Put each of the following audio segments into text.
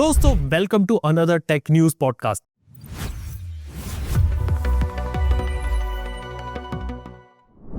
दोस्तों welcome to another tech news podcast.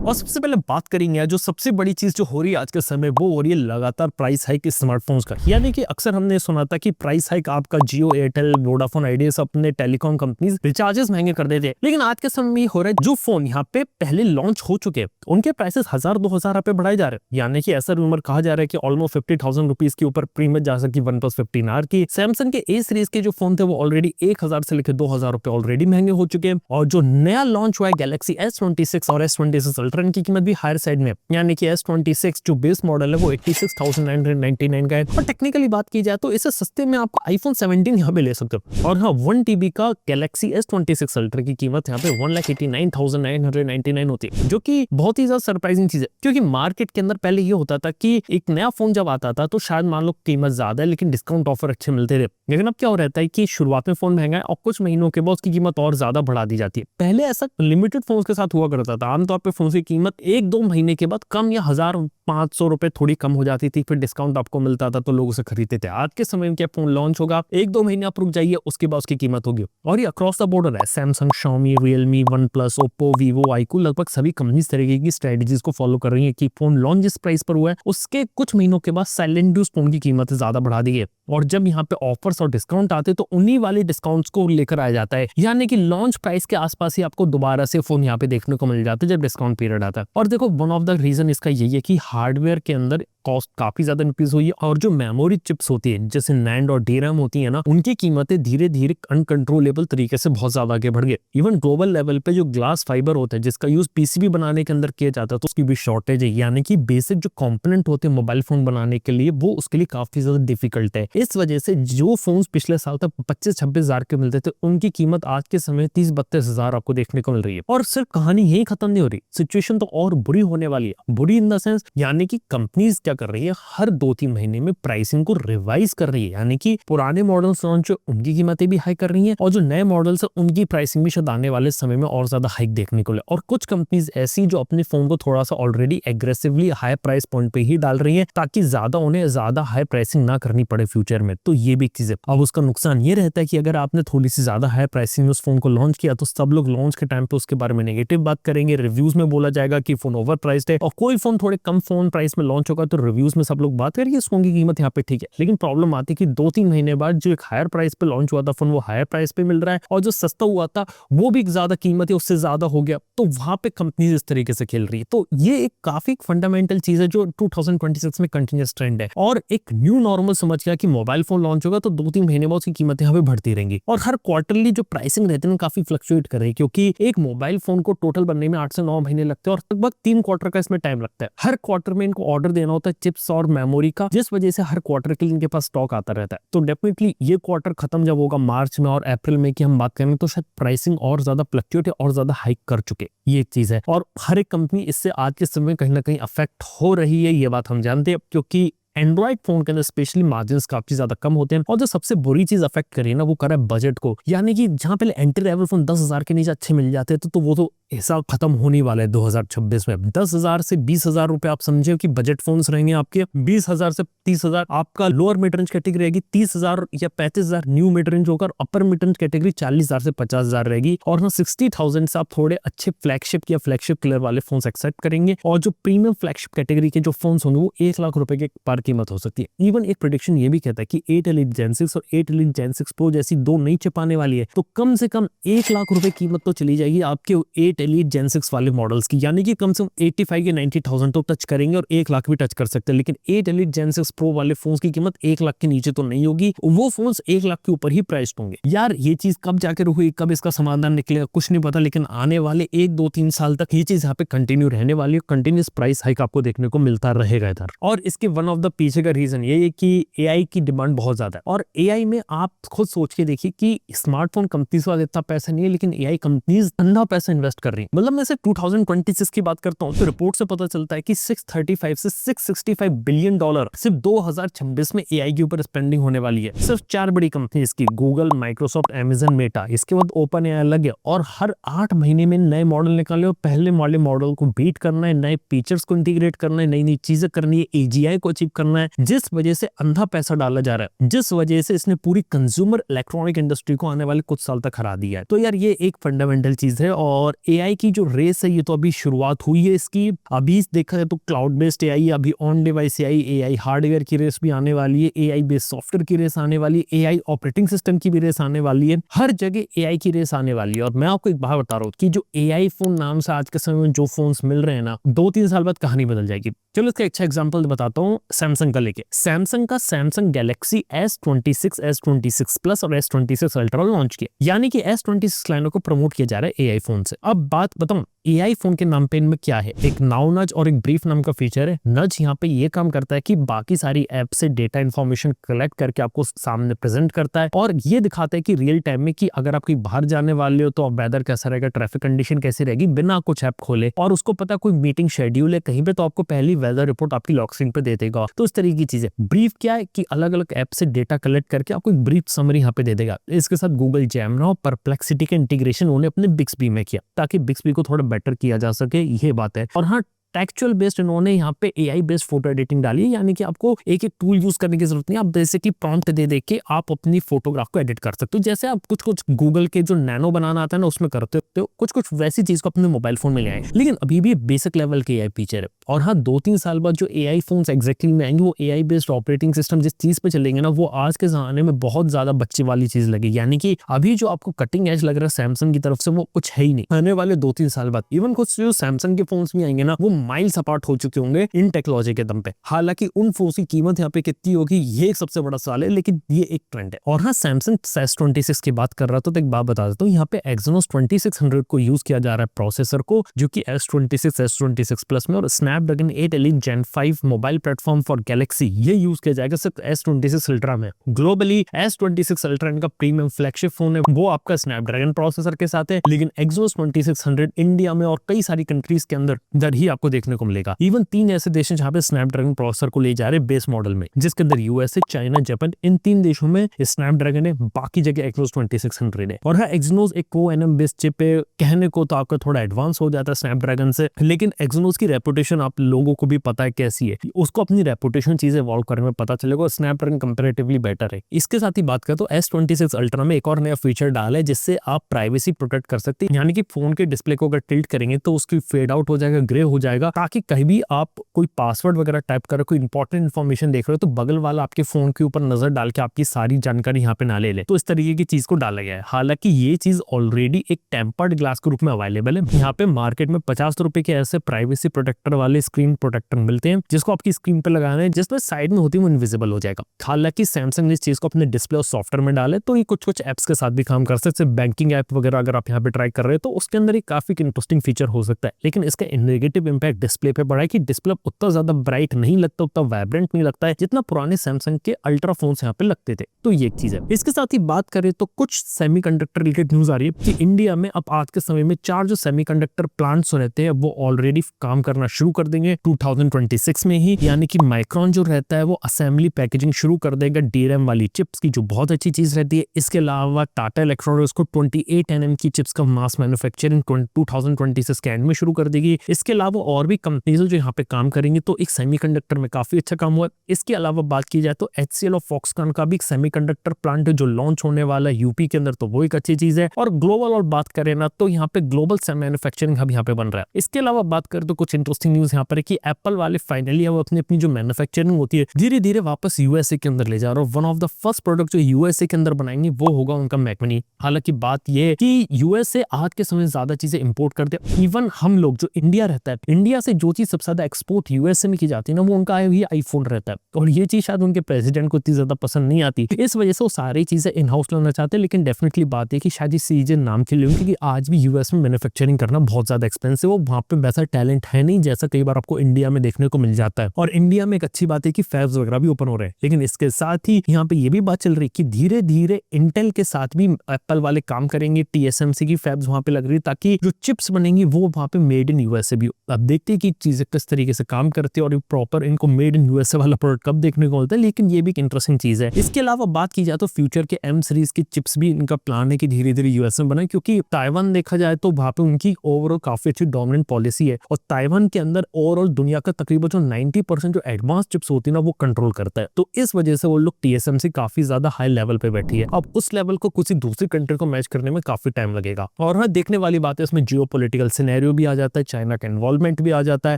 और सबसे पहले बात करेंगे जो सबसे बड़ी चीज जो हो रही है आज के समय वो हो रही है लगातार प्राइस हाइक स्मार्टफोन्स का। यानी कि अक्सर हमने सुना था कि प्राइस हाइक आपका जियो, एयरटेल, वोडाफोन, आइडिया सब अपने टेलीकॉम कंपनीज रिचार्जेस महंगे कर देते हैं, लेकिन आज के समय में हो रहा है जो फोन यहाँ पे पहले लॉन्च हो चुके हैं उनके प्राइसेस 1000-2000 रुपए बढ़ाए जा रहे हैं। यानी कि ऐसा रूमर कहा जा रहा है कि ऑलमोस्ट 50,000 रुपीज के ऊपर प्रीमियम जा सकती है OnePlus 15R की। सैमसंग के ए सीरीज के जो फोन थे वो ऑलरेडी 1000 से लेकर 2000 रुपए ऑलरेडी महंगे हो चुके हैं। और जो नया लॉन्च हुआ है गैलेक्सी S26 और S26 अल्ट्रा की कीमत भी हायर साइड में, यानी कि S26 जो बेस मॉडल है वो 86,999 का है। और टेक्निकली बात की जाए तो इसे सस्ते में आप iPhone 17 यहाँ पे ले सकते हो। और हाँ, 1 TB का गैलेक्सी S26 अल्ट्रा की कीमत यहाँ पे 1,89,999 होती है, जो कि बहुत ही ज्यादा सरप्राइजिंग चीज है। क्योंकि मार्केट के अंदर पहले ये होता था कि एक नया फोन जब आता था तो शायद मान लो कीमत ज्यादा है लेकिन डिस्काउंट ऑफर अच्छे मिलते थे। लेकिन अब क्या हो रहता है कि शुरुआत में फोन महंगा है और कुछ महीनों के बाद उसकी कीमत और ज्यादा बढ़ा दी जाती है। पहले ऐसा लिमिटेड फोन के साथ हुआ करता था, आमतौर पर फोन की कीमत 1-2 महीने के बाद कम या 1,500 रुपए थोड़ी कम हो जाती थी, फिर डिस्काउंट आपको मिलता था तो लोग उसे खरीदते थे। आज के समय में क्या फोन लॉन्च होगा 1-2 महीने आप रुक जाइए, उसके बाद उसकी कीमत होगी। और ये अक्रॉस द बॉर्डर है, Samsung, Xiaomi, Realme, OnePlus, Oppo, Vivo, iQOO, लगभग सभी कंपनीज तरीके की स्ट्रेटजीज को फॉलो कर रही है कि फोन लॉन्च जिस प्राइस पर हुआ है उसके कुछ महीनों के बाद साइलेंट ड्यूस फोन की कीमत ज्यादा बढ़ा दी है। और जब यहाँ पे ऑफर्स और डिस्काउंट आते तो उन्हीं वाले डिस्काउंट्स को लेकर आया जाता है, यानी कि लॉन्च प्राइस के आसपास ही आपको दोबारा से फोन यहाँ पे देखने को मिल जाता है जब डिस्काउंट पीरियड आता है। और देखो, वन ऑफ द रीजन इसका यही है कि हार्डवेयर के अंदर कॉस्ट काफी ज्यादा इंक्रीज हुई है और जो मेमोरी चिप्स होती है जैसे NAND और DRAM होती है ना, उनकी कीमतें धीरे धीरे अनकंट्रोलेबल तरीके से बहुत ज्यादा आगे बढ़ गए। इवन ग्लोबल लेवल पे जो ग्लास फाइबर होता है जिसका यूज PCB बनाने के अंदर किया जाता है तो उसकी भी शॉर्टेज है, यानी कि बेसिक जो कंपोनेंट होते हैं मोबाइल फोन बनाने के लिए वो उसके लिए काफी ज्यादा डिफिकल्ट है। इस वजह से जो फोन पिछले साल तक 25-26 हजार के मिलते थे उनकी कीमत आज के समय 30-32 हजार आपको देखने को मिल रही है। और सिर्फ कहानी यही खत्म नहीं हो रही, सिचुएशन तो और बुरी होने वाली है। बुरी इन द सेंस, यानी कि कंपनीज क्या कर रही है, हर 2-3 महीने में प्राइसिंग को रिवाइज कर रही है, यानी कि पुराने मॉडल्स लॉन्च उनकी कीमतें भी हाई कर रही हैं और जो नए मॉडल्स है उनकी प्राइसिंग भी शायद आने वाले समय में और ज्यादा हाइक देखने को मिले। और कुछ कंपनीज ऐसी जो अपने फोन को थोड़ा सा already aggressively high price point पे ही डाल रही है ताकि ज्यादा उन्हें ज्यादा हाई प्राइसिंग ना करनी पड़े फ्यूचर में। तो ये भी एक चीज है। अब उसका नुकसान ये रहता है कि अगर आपने थोड़ी सी ज्यादा हाई प्राइसिंग में उस फोन को लॉन्च किया तो सब लोग लॉन्च के टाइम पे उसके बारे में नेगेटिव बात करेंगे, रिव्यूज में बोला जाएगा कि फोन ओवर प्राइस्ड है। और कोई फोन थोड़े कम फोन प्राइस में लॉन्च होगा तो रिव्यूज में सब लोग बात करेंगे इस फोन की कीमत यहाँ पे ठीक है, लेकिन प्रॉब्लम आती है कि 2-3 महीने बाद जो एक हायर प्राइस पे लॉन्च हुआ था फोन वो हायर प्राइस पे मिल रहा है और जो सस्ता हुआ था वो भी ज्यादा कीमत है उससे ज्यादा हो गया, तो वहां पे कंपनीज इस तरीके से खेल रही है। तो ये एक काफी फंडामेंटल चीज है जो 2026 में कंटिन्यूअस ट्रेंड है और एक न्यू नॉर्मल समझ गया कि मोबाइल फोन लॉन्च होगा तो 2-3 महीने बाद उसकी कीमतें यहाँ पे बढ़ती रहेंगी। और हर क्वार्टरली जो प्राइसिंग रहती है काफी फ्लक्चुएट कर रही है क्योंकि एक मोबाइल फोन को टोटल बनने में 8 से 9 महीने लगते हैं और लगभग 3 क्वार्टर का इसमें टाइम लगता है। हर क्वार्टर में इनको ऑर्डर देना होता है चिप्स और मेमोरी का, जिस वजह से हर क्वार्टर के लिए इनके पास स्टॉक आता रहता है। तो डेफिनेटली ये क्वार्टर खत्म जब होगा मार्च में और अप्रैल में की हम बात करेंगे तो शायद प्राइसिंग और ज्यादा फ्लक्चुएट है और ज्यादा हाइक कर चुके, ये एक चीज है। और हर एक कंपनी इससे आज के समय कहीं ना कहीं अफेक्ट हो रही है, ये बात हम जानते हैं क्योंकि एंड्रॉइड फोन के अंदर स्पेशली मार्जिन्स काफी ज्यादा कम होते हैं। और जो सबसे बुरी चीज अफेक्ट करी है ना वो कर रहा है बजट को, यानी कि जहां पहले एंट्री लेवल फोन 10,000 के नीचे अच्छे मिल जाते थे तो वो तो ऐसा खत्म होने वाला है 2026 में। 10,000 से 20,000 रुपए आप समझे कि बजट फोन्स रहेंगे आपके। 20,000 से 30,000 आपका लोअर मिड रेंज कैटेगरी रहेगी, 30,000 या 35,000 न्यू मिड रेंज होकर अपर मिड रेंज कैटेगरी 40,000 से 50,000 रहेगी। और 60,000 से आप थोड़े अच्छे फ्लैगशिप या फ्लैगशिप कलर वाले फोन एक्सेप्ट करेंगे और जो प्रीमियम फ्लैगशिप कैटेगरी के जो फोन होंगे वो 1 लाख रुपए के पर कीमत हो सकती है। इवन एक प्रेडिक्शन ये भी कहता है कि 8 Elite Gen 6 और 8 Elite Gen 6 Pro जैसी दो नई चिप आने वाली है तो कम से कम 1 लाख रुपए कीमत तो चली जाएगी आपके 8 Elite Gen 6 वाले मॉडल्स की, यानी कि कम से कम 85 या 90,000 तो टच करेंगे और 1 लाख भी टच कर सकते हैं। लेकिन 8 Elite Gen 6 Pro वाले फोन की कीमत 1 लाख के नीचे तो नहीं होगी, वो फोन 1 लाख के ऊपर ही प्राइस होंगे। यार ये चीज कब जाकर हुई, कब इसका समाधान निकलेगा कुछ नहीं पता, लेकिन आने वाले 1-2-3 साल तक ये चीज यहाँ पे कंटिन्यू रहने वाली है। कंटिन्यूस प्राइस हाइक आपको देखने को मिलता रहेगा इधर। और इसके वन ऑफ द पीछे का रीजन ये है कि AI की डिमांड बहुत ज्यादा है और AI में आप खुद सोच के देखिए कि स्मार्टफोन कंपनीज का इतना पैसा नहीं है लेकिन AI कंपनीज अंधा पैसा इन्वेस्ट कर रही है। मतलब मैं सिर्फ 2026 की बात करता हूँ तो रिपोर्ट से पता चलता है कि 635 से 665 बिलियन डॉलर सिर्फ 2026 में AI के ऊपर स्पेंडिंग होने वाली है। सिर्फ 4 बड़ी कंपनी की, गूगल, माइक्रोसॉफ्ट, अमेजन, मेटा, इसके बाद ओपन AI अलग है और हर 8 महीने में नए मॉडल निकाले और पहले वाले मॉडल को बीट करना है, नए फीचर्स को इंटीग्रेट करना है, नई नई चीजें करनी है, AGI को अचीव करना है, जिस वजह से अंधा पैसा डाला जा रहा है, जिस वजह से इसने पूरी कंज्यूमर इलेक्ट्रॉनिक इंडस्ट्री को आने वाले कुछ साल तक हरा दिया है। तो यार ये एक फंडामेंटल चीज है। और एआई की जो रेस है ये तो अभी शुरुआत हुई है इसकी। अभी देखा जाए तो क्लाउड बेस्ड एआई, अभी ऑन डिवाइस एआई हार्डवेयर की रेस भी आने वाली है, एआई बेस्ड सॉफ्टवेयर की रेस आने वाली है, एआई ऑपरेटिंग सिस्टम की भी रेस आने वाली है, हर जगह एआई की रेस आने वाली है। और मैं आपको एक बात बता रहा हूँ कि जो एआई फोन नाम से आज के समय में जो फोन्स मिल रहे हैं ना, 2-3 साल बाद कहानी बदल जाएगी। चलो इसका अच्छा एग्जांपल बताता हूँ सैमसंग का लेके। सैमसंग का Samsung Galaxy S26, S26 plus और S26 अल्ट्रा लॉन्च किया, यानी कि S26 लाइनों को प्रमोट किया जा रहा है एआई फोन से। अब बात बताऊं एआई फोन के नाम पे इनमें क्या है, एक नाउ नज और एक ब्रीफ नाम का फीचर है। नज यहाँ पे ये काम करता है कि बाकी सारी ऐप से डेटा इंफॉर्मेशन कलेक्ट करके आपको सामने प्रेजेंट करता है और ये दिखाता है कि रियल टाइम में कि अगर आप कहीं बाहर जाने वाले हो तो वेदर कैसा रहेगा, ट्रैफिक कंडीशन कैसी रहेगी, बिना कुछ ऐप खोले। और उसको पता कोई मीटिंग शेड्यूल है कहीं पे तो आपको पहली वेदर रिपोर्ट आपकी लॉक स्क्रीन पे दे देगा। तो इस तरीके की चीज है। ब्रीफ क्या है कि अलग अलग ऐप से डेटा कलेक्ट करके आपको एक ब्रीफ समरी यहाँ पे दे देगा। इसके साथ गूगल जेमिनी और परप्लेक्सिटी का इंटीग्रेशन उन्होंने अपने बिक्सबी में किया ताकि बिक्सबी को थोड़ा बेटर किया जा सके, ये बात है। और हाँ, टेक्सचुअल बेस्ड इन्होंने यहाँ पे एआई बेस्ड फोटो एडिटिंग डाली है, यानी कि आपको एक एक टूल यूज करने की जरूरत नहीं, आप जैसे कि प्रॉम्प्ट दे के आप अपनी फोटोग्राफ को एडिट कर सकते हो। जैसे आप कुछ गूगल के जो नैनो बनाना आता है ना उसमें करते हो, कुछ वैसी चीज को अपने मोबाइल फोन में ले आए। लेकिन अभी भी बेसिक लेवल के एआई फीचर है। और हाँ, 2-3 साल बाद जो एआई फोन्स एग्जैक्टली में आएंगे वो एआई बेस्ड ऑपरेटिंग सिस्टम जिस चीज पे चलेंगे ना, वो आज के जमाने में बहुत ज्यादा बच्चे वाली चीज लगेगी। यानी कि अभी जो आपको कटिंग एज लग रहा है सैमसंग की तरफ से वो कुछ है ही नहीं। आने वाले 2-3 साल बाद इवन कुछ जो सैमसंग के फोन्स भी आएंगे ना वो माइल्स अपार्ट हो चुके होंगे इन टेक्नोलॉजी के दम पे। हालांकि उन फोन्स की कीमत यहाँ पे कितनी होगी ये एक सबसे बड़ा सवाल है, लेकिन ये एक ट्रेंड है। और हाँ, सैमसंग S26 की बात कर रहा था तो एक बात बता देता हूँ, यहाँ पे Exynos 2600 को यूज किया जा रहा है प्रोसेसर को, जो कि S26, S26 प्लस में, और Snapdragon 8 Elite Gen 5 mobile platform for Galaxy ये यूज किया जाएगा सिर्फ S26 अल्ट्रा में। ग्लोबली S26 अल्ट्रा इनका प्रीमियम फ्लैगशिप फोन है, वो आपका स्नैपड्रैगन प्रोसेसर के साथ है। लेकिन Exynos 2600 इंडिया में और कई सारी कंट्रीज के अंदर ही आपको देखने को मिलेगा। इवन 3 ऐसे देश हैं जहां पे स्नैपड्रैगन प्रोसेसर को ले जा रहे बेस मॉडल में, जिसके अंदर यूएसए, चाइना, जापान, इन 3 देशों में स्नैपड्रैगन है, बाकी जगह Exynos 2600 है। और हाँ, Exynos एक Core बेस्ड चिप है, कहने को तो आपका थोड़ा एडवांस हो जाता है स्नैपड्रैगन से, लेकिन Exynos की रेपुटेशन आप लोगों को भी पता है कैसी है, उसको अपनी रेपुटेशन चीजें इवॉल्व करने में पता चलेगा। स्नैपड्रैगन कंपैरेटिवली बेटर है। इसके साथ ही बात करें तो S26 अल्ट्रा में एक और नया फीचर डाला है जिससे आप प्राइवेसी प्रोटेक्ट कर सकते हैं, यानी कि फोन के डिस्प्ले को अगर टिल्ट करेंगे तो उसकी फेड आउट हो जाएगा, ग्रे हो जाएगा, ताकि कहीं भी आप कोई पासवर्ड वगैरह टाइप कर रहे हो, कोई इंपॉर्टेंट इन्फॉर्मेशन देख रहे हो तो बगल वाला आपके फोन के ऊपर नजर डाल के आपकी सारी जानकारी यहाँ पे ना ले ले। तो इस तरीके की चीज को डाला गया है। हालांकि ये चीज ऑलरेडी एक टेम्पर्ड ग्लास के रूप में अवेलेबल है। यहाँ पे मार्केट में 50 रुपए के ऐसे प्राइवेसी प्रोटेक्टर वाले स्क्रीन प्रोटेक्टर मिलते हैं, जिसको आपकी स्क्रीन पे लगाना है, जिसमें साइड में होती है वो इनविजिबल हो जाएगा। हालांकि सैमसंग ने इस चीज को अपने डिस्प्ले और सॉफ्टवेयर में डाले तो ये कुछ एप्स के साथ भी काम कर सकते हैं। बैंकिंग ऐप वगैरह अगर आप यहाँ पे ट्राई कर रहे हो तो उसके अंदर एक काफी इंटरेस्टिंग फीचर हो सकता है। लेकिन इसका नेगेटिव इंपैक्ट डिस्प्ले पे पड़ा है कि डिस्प्ले उतना ज्यादा ब्राइट नहीं लगता, उतना वाइब्रेंट नहीं लगता है जितना पुराने सैमसंग के अल्ट्रा फोन्स यहाँ पे लगते थे। तो ये एक चीज है। इसके साथ ही बात करें तो कुछ सेमीकंडक्टर रिलेटेड न्यूज आ रही है कि इंडिया में अब आज के समय में 4 जो सेमीकंडक्टर प्लांट्स रहते हैं वो ऑलरेडी काम करना शुरू कर देंगे 2026 में ही। यानी कि माइक्रॉन जो रहता है वो असेंबली पैकेजिंग शुरू कर देगा DRAM वाली चिप्स की, जो बहुत अच्छी चीज रहती है। इसके अलावा टाटा इलेक्ट्रॉनिक्स को 28 nm की चिप्स का मास मैन्युफैक्चरिंग 2026 के एंड में शुरू कर देगी। इसके अलावा और भी कंपनीज जो यहाँ पे काम करेंगे, तो एक सेमीकंडक्टर में काफी अच्छा काम हुआ है। इसके अलावा बात की जाए तो HCL और फॉक्सकॉन का भी एक सेमीकंडक्टर प्लांट जो लॉन्च होने वाला है यूपी के अंदर, तो वो एक अच्छी चीज है। और ग्लोबल और बात करें ना तो यहाँ पे ग्लोबल मैन्युफैक्चरिंग हब यहाँ पे बन रहा है। इसके अलावा बात करें तो कुछ इंटरेस्टिंग न्यूज यहाँ पर है कि एप्पल वाले फाइनली वो अपनी जो मैन्युफैक्चरिंग होती है धीरे धीरे वापस यूएसए के अंदर ले जा रहा है। One of the first product जो यूएसए के अंदर बनाएंगे वो होगा उनका मैक मिनी। हालांकि बात यह है कि यूएसए आज के समय ज्यादा चीजें इंपोर्ट करते हैं। इवन हम लोग जो इंडिया रहता है, इंडिया से जो चीज सबसे ज्यादा एक्सपोर्ट यूएसए में की जाती है ना, वो उनका आईफोन रहता है। और ये चीज शायद उनके प्रेसिडेंट को इतनी ज्यादा पसंद नहीं आती, इस वजह से वो सारी चीजें इन हाउस लाना चाहते हैं। लेकिन डेफिनेटली बात है कि शायद इस चीजें नाम के लिए, क्योंकि आज भी यूएस में मैन्युफैक्चरिंग करना बहुत ज्यादा एक्सपेंसिव है, वहां पे वैसा टैलेंट है नहीं जैसा कई बार आपको इंडिया में देखने को मिल जाता है। और इंडिया में एक अच्छी बात है कि फैब्स वगैरह भी ओपन हो रहे हैं। लेकिन इसके साथ ही यहाँ पे ये भी बात चल रही है कि धीरे धीरे इंटेल के साथ भी एप्पल वाले काम करेंगे। TSMC की फैब्स वहां पे लग रही है ताकि जो चिप्स बनेंगी वो वहां पे मेड इन यूएसए भी। अब देखते हैं कि चीजें किस तरीके से काम करती है और प्रॉपर इनको मेड इन यूएसए वाला प्रोडक्ट कब देखने को मिलता है, लेकिन ये भी एक इंटरेस्टिंग चीज है। इसके अलावा बात की जाए तो फ्यूचर के M सीरीज की चिप्स भी इनका प्लान है कि धीरे धीरे यूएस में बनाए, क्योंकि ताइवान देखा जाए तो वहां पे उनकी ओवरऑल काफी अच्छी डोमिनेंट पॉलिसी है और ताइवान के अंदर ओवरऑल दुनिया का तकरीबन जो 90% जो एडवांस चिप्स होती है ना वो कंट्रोल करता है। तो इस वजह से वो लोग TSMC काफी ज्यादा हाई लेवल पे बैठी है। अब उस लेवल को किसी दूसरी कंट्री को मैच करने में काफी टाइम लगेगा। और हाँ, देखने वाली बात है इसमें जियोपॉलिटिकल सिनेरियो भी आ जाता है, चाइना का इन्वॉल्वमेंट भी आ जाता है,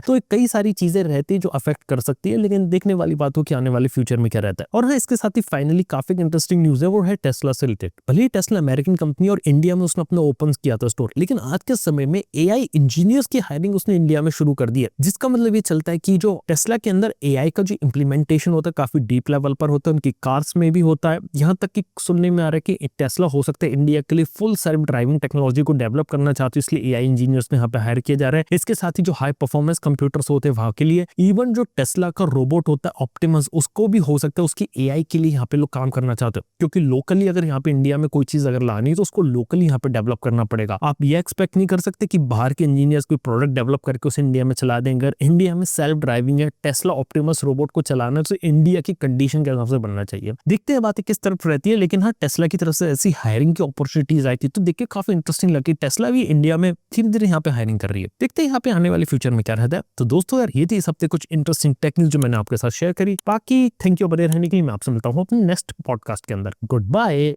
तो कई सारी चीजें रहती है जो अफेक्ट कर सकती है। लेकिन देखने वाली बात हो कि आने वाले फ्यूचर में क्या रहता है। और हाँ, इसके साथ ही फाइनली काफी इंटरेस्टिंग न्यूज है, वो है टेस्ला से रिलेटेड। भले ही टेस्ला अमेरिकन कंपनी और इंडिया में उसने अपना ओपन किया था स्टोर, लेकिन आज के समय में AI इंजीनियर्स की हायरिंग उसने इंडिया में शुरू कर दी है, जिसका मतलब ये चलता है कि जो टेस्ला के अंदर AI का जो इम्प्लीमेंटेशन होता है काफी डीप लेवल पर होता है, उनकी कार्स में भी होता है। यहाँ तक कि सुनने में आ रहा है कि टेस्ला हो सकता है इंडिया के लिए फुल सेल्फ ड्राइविंग टेक्नोलॉजी को डेवलप करना चाहती है, इसलिए AI इंजीनियर्स ने यहाँ पे हायर किया जा रहा है। इसके साथ ही जो हाई परफॉर्मेंस कंप्यूटर्स होते हैं वहां के लिए, इवन जो टेस्ला का रोबोट होता है ऑप्टिमस, उसको भी हो सकता है उसकी AI के लिए यहाँ पे लोग काम करना चाहते हैं, क्योंकि लोकली अगर यहाँ पे इंडिया में कोई चीज अगर लानी है तो उसको लोकली यहाँ पे डेवलप करना पड़ेगा। आप ये एक्सपेक्ट नहीं कर सकते कि बाहर के इंजीनियर्स कोई प्रोडक्ट डेवलप करके उसे इंडिया में चला देंगे। अगर इंडिया में सेल्फ ड्राइविंग है, टेस्ला ऑप्टिमस रोबोट को चलाना है तो इंडिया की कंडीशन के हिसाब से बनना चाहिए। देखते हैं बातें किस तरफ रहती है, लेकिन हाँ, टेस्ला की तरफ से ऐसी हायरिंग की अपॉर्चुनिटीज आई थी तो देख के काफी इंटरेस्टिंग लगी। टेस्ला भी इंडिया में धीरे धीरे यहाँ पे हायरिंग कर रही है। देखते हैं यहाँ पे आने वाले फ्यूचर में क्या रहता है। तो दोस्तों यार, ये थी इस हफ्ते कुछ इंटरेस्टिंग टेक न्यूज जो मैंने आपके साथ शेयर करी। बाकी थैंक यू बने रहने के लिए। मैं आपसे मिलता हूँ अपने नेक्स्ट पॉडकास्ट के अंदर। Good bye.